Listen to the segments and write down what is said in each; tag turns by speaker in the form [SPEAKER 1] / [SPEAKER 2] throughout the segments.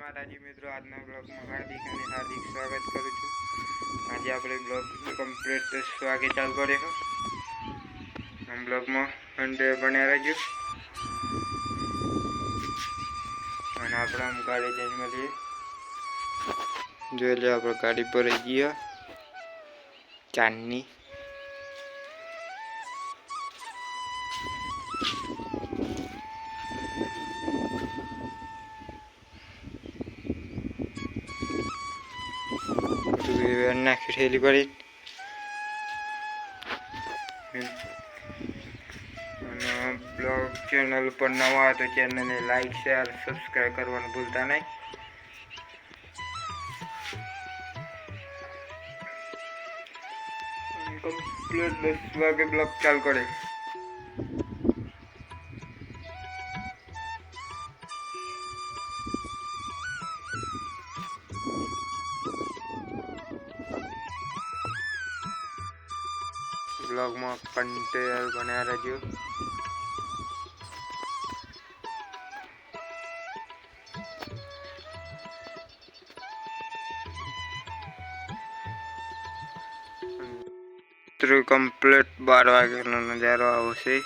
[SPEAKER 1] માતાજી મિત્રો, આજના બ્લોગમાં હાર્દિક સ્વાગત કરું છું। આજે આપણે બ્લોગ કમ્પ્લીટ વાગે ચાલુ કર્યો આમ બ્લોગમાં અંડે બન્યા રહેજો અને આપણે આમ ગાડી જઈને મળીએ। જોઈ લે આપણે ગાડી પર રહી ગયા ચાંદની નાખી ઠેલી પડી અને બ્લોગ ચેનલ પર નવા હોય તો ચેનલને લાઈક શેર સબસ્ક્રાઈબ કરવાનું ભૂલતા નહીં। કમ્પ્લીટ 10 વાગે બ્લોગ ચાલુ કરે। ब्लॉग में कंटेनर बना रहो। कंप्लीट 12 वागे नजारो आवशे।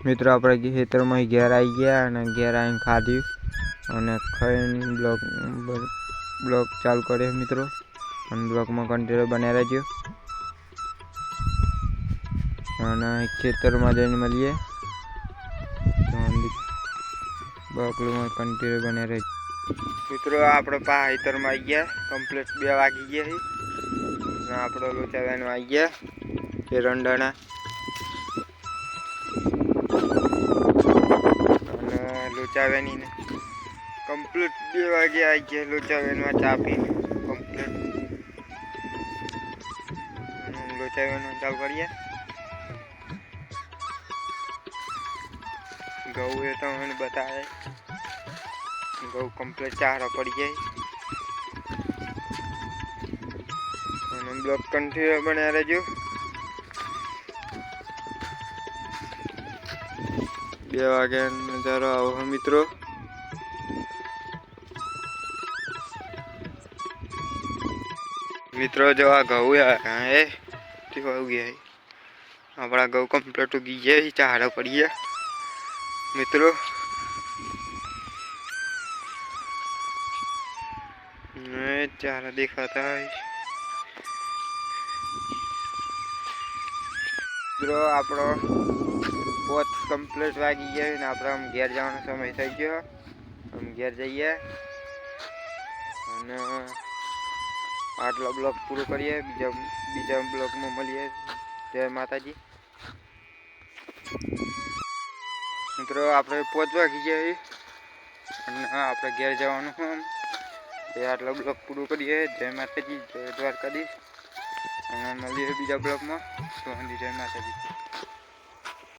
[SPEAKER 1] मित्रों अपने खेतर में घेर आई गया और घेर आई खाधी और खाई ब्लॉग चालू करे। मित्रों ब्लॉग में कंटिन्यू बने रहो और खेतर में जाने मिलिए ब्लॉग में कंटिन्यू बने रहो। मित्रों आप खेतर में आई गया कम्प्लीट 2 वागी गया आप लोचा वेन आई गया एरंडाना लोचा वेनी ने कम्प्लीट 2 वागे आई गया लोचा वेन में चा पी कम्प्लीट लोचा वेन में चालू करिए। गऊ है तो मैंने बताया गऊ कम्प्लीट चारा पड़ गई ब्लॉग कंटिन्यू बना रहो। 2 वागे नजारो आओ मित्रों। मित्रों जो आ घऊ है हो गया है अपना गऊ कम्प्लीट उगी गया चारा पड़ी है। मित्रों चारा दिखाता है। मित्रों आपणो पोत कम्प्लीट वागी गया ने आपणे आम घेर जवानो समय थई गयो। हम घेर जईए अने आटलो ब्लॉग पूरो करिए। बीजा ब्लॉग में मळीए। जय माताजी। मित्रों आपणे पोत वागी गया अने आपणे घेर जवानुं छे। आटलो ब्लॉग पूरो करिए। जय माताजी जय द्वारकाधीश। मळीए बीजा ब्लॉग में। तो जय माताजी।